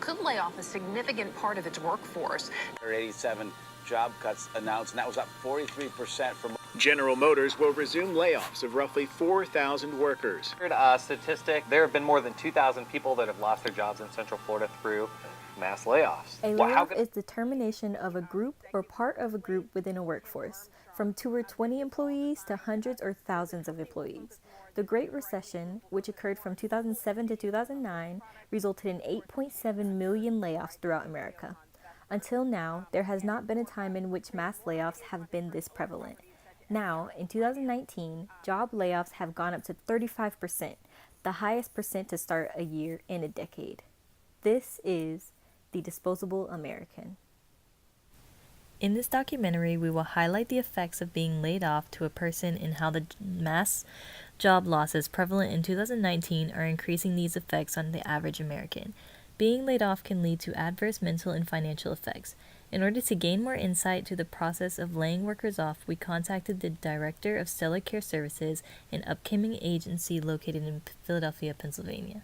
could lay off a significant part of its workforce. There are 87 job cuts announced, and that was up 43% from. General Motors will resume layoffs of roughly 4,000 workers. Statistic, there have been more than 2,000 people that have lost their jobs in Central Florida through mass layoffs. A layoff is the termination of a group or part of a group within a workforce, from 2 or 20 employees to hundreds or thousands of employees. The Great Recession, which occurred from 2007 to 2009, resulted in 8.7 million layoffs throughout America. Until now, there has not been a time in which mass layoffs have been this prevalent. Now, in 2019, job layoffs have gone up to 35%, the highest percent to start a year in a decade. This is The Disposable American. In this documentary, we will highlight the effects of being laid off to a person and how the mass job losses prevalent in 2019 are increasing these effects on the average American. Being laid off can lead to adverse mental and financial effects. In order to gain more insight to the process of laying workers off, we contacted the director of Stellar Care Services, an upcoming agency located in Philadelphia, Pennsylvania.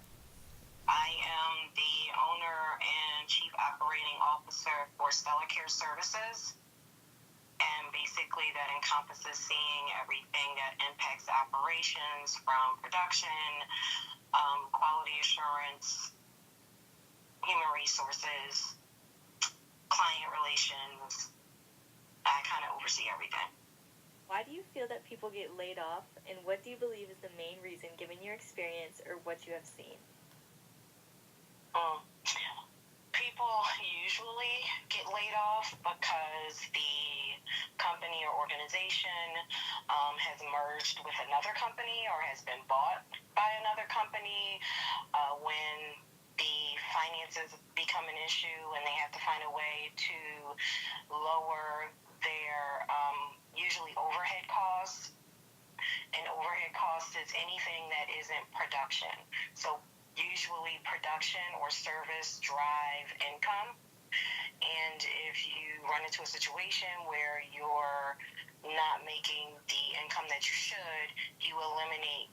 I am the owner and chief operating officer for Stellar Care Services. And basically that encompasses seeing everything that impacts operations, from production, quality assurance, human resources, client relations. I kind of oversee everything. Why do you feel that people get laid off, and what do you believe is the main reason given your experience or what you have seen? People usually get laid off because the company or organization has merged with another company or has been bought by another company. When the finances become an issue and they have to find a way to lower their usually overhead costs. And overhead costs is anything that isn't production. So usually production or service drive income. And if you run into a situation where you're not making the income that you should, you eliminate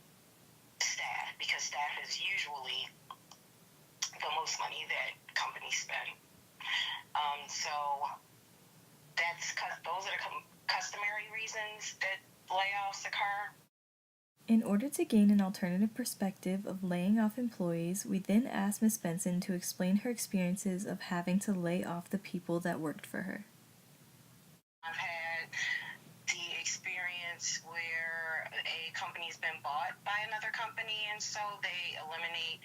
staff, because staff is usually the most money that companies spend. So those are the customary reasons that layoffs occur. In order to gain an alternative perspective of laying off employees, we then asked Ms. Benson to explain her experiences of having to lay off the people that worked for her. I've had the experience where a company's been bought by another company, and so they eliminate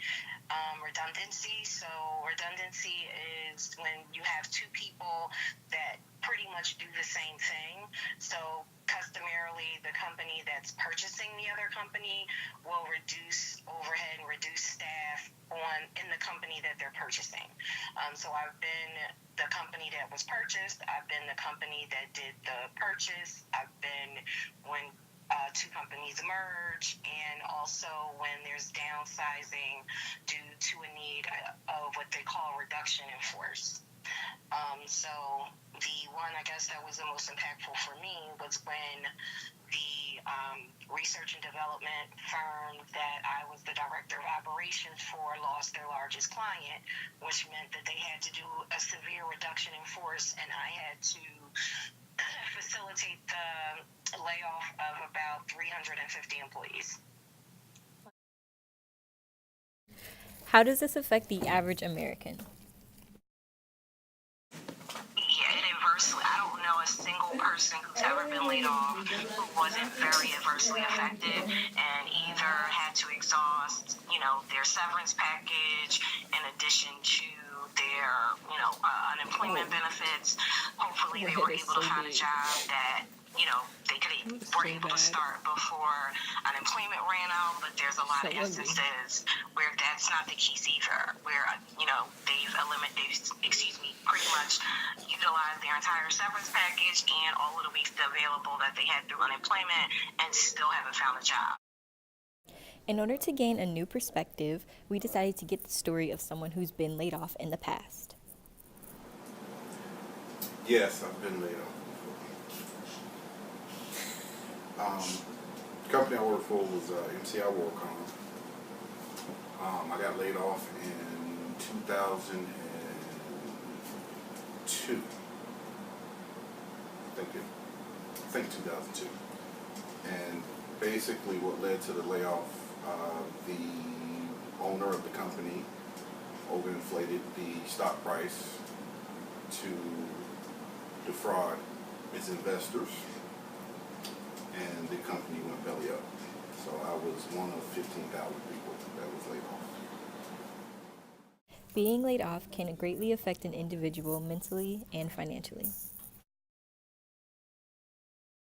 redundancy. So redundancy is when you have two people that pretty much do the same thing. So customarily, the company that's purchasing the other company will reduce overhead and reduce staff in the company that they're purchasing. So I've been the company that was purchased. I've been the company that did the purchase. I've been when two companies merge, and also when there's downsizing due to a need of what they call reduction in force. So the one, I guess, that was the most impactful for me was when the research and development firm that I was the director of operations for lost their largest client, which meant that they had to do a severe reduction in force, and I had to facilitate the layoff of about 350 employees. How does this affect the average American? I don't know a single person who's ever been laid off who wasn't very adversely affected and either had to exhaust, their severance package in addition to their, unemployment benefits. Hopefully they were able to find a job that, they were able to start before unemployment ran out, but there's a lot of instances where that's not the case either, where, they've pretty much utilized their entire severance package and all of the weeks available that they had through unemployment and still haven't found a job. In order to gain a new perspective, we decided to get the story of someone who's been laid off in the past. Yes, I've been laid off before. The company I worked for was MCI WorldCom. I got laid off in 2002. I think 2002. And basically what led to the layoff, the owner of the company overinflated the stock price to defraud its investors, and the company went belly up. So I was one of 15,000 people that was laid off. Being laid off can greatly affect an individual mentally and financially.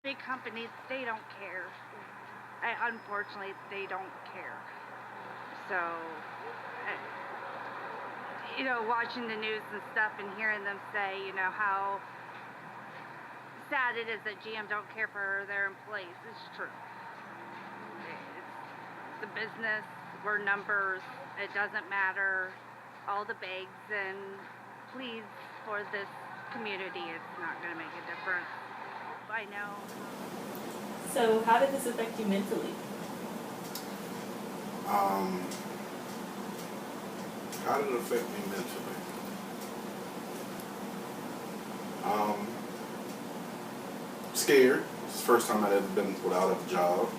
Big companies, they don't care. Unfortunately, they don't care. So, watching the news and stuff and hearing them say, how sad it is that GM don't care for their employees is true. It's a business, we're numbers, it doesn't matter. All the bags, and please, for this community, it's not going to make a difference. I know. So how did this affect you mentally? How did it affect me mentally? Scared. It's the first time I'd ever been without a job.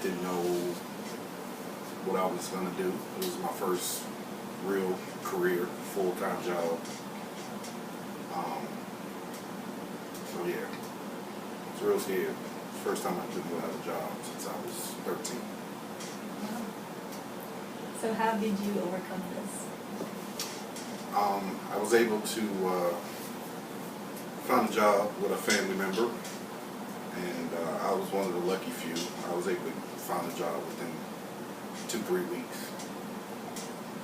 Didn't know what I was going to do. It was my first real career, full-time job. So yeah, it's real scared. First time I've been without a job since I was 13. So how did you overcome this? I was able to find a job with a family member, and I was one of the lucky few. I was able to find a job within 2-3 weeks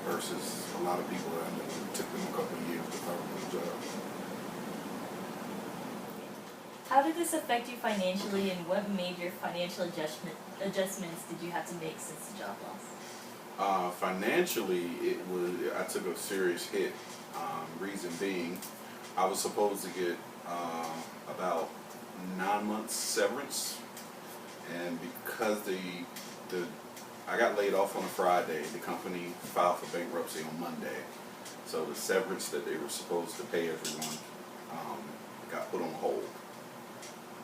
versus a lot of people that I knew it took them a couple of years to find a job. How did this affect you financially, and what major financial adjustments did you have to make since the job loss? Financially, I took a serious hit. Reason being, I was supposed to get about 9 months severance, and because I got laid off on a Friday, the company filed for bankruptcy on Monday, so the severance that they were supposed to pay everyone got put on hold.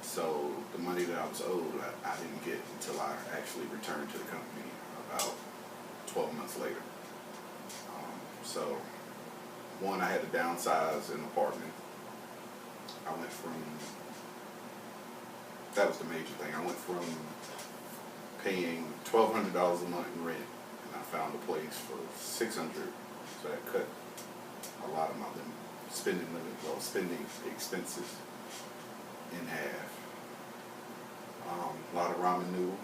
So the money that I was owed, I didn't get until I actually returned to the company about 12 months later. So one, I had to downsize an apartment. That was the major thing. I went from paying $1,200 a month in rent, and I found a place for $600. So that cut a lot of my spending expenses in half. A lot of ramen noodles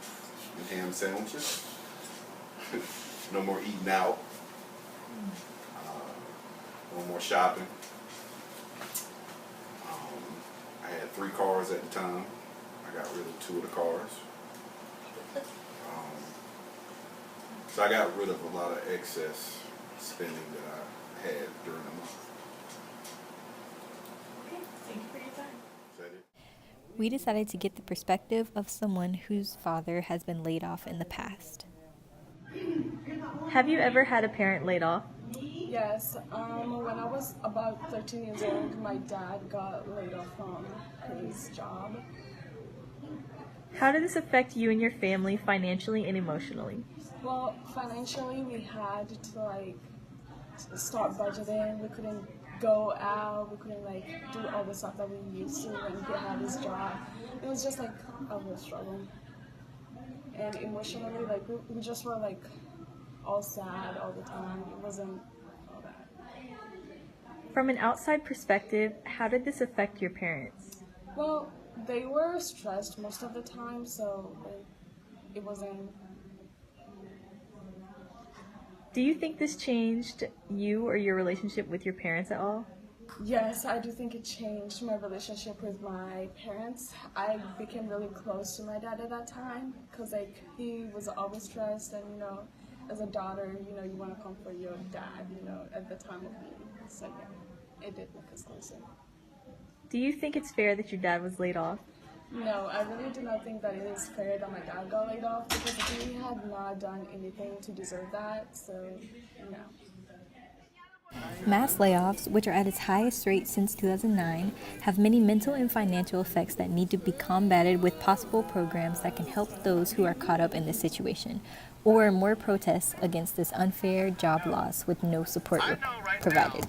and ham sandwiches. No more eating out. No more shopping. I had 3 cars at the time. I got rid of 2 of the cars. So I got rid of a lot of excess spending that I had during the month. Okay, thank you for your time. Is that it? We decided to get the perspective of someone whose father has been laid off in the past. Have you ever had a parent laid off? Yes. When I was about 13 years old, my dad got laid off from his job. How did this affect you and your family financially and emotionally? Well, financially, we had to start budgeting. We couldn't go out. We couldn't do all the stuff that we used to when he had his job. It was just a real struggle. And emotionally, we just were all sad all the time. It wasn't all that. From an outside perspective, how did this affect your parents? Well, they were stressed most of the time, so it wasn't. Do you think this changed you or your relationship with your parents at all? Yes, I do think it changed my relationship with my parents. I became really close to my dad at that time because he was always stressed, and as a daughter, you want to comfort your dad, at the time of need. So yeah, it did make us closer. Do you think it's fair that your dad was laid off? No, I really do not think that it is fair that my dad got laid off because he had not done anything to deserve that, so no. Mass layoffs, which are at its highest rate since 2009, have many mental and financial effects that need to be combated with possible programs that can help those who are caught up in this situation, or more protests against this unfair job loss with no support provided.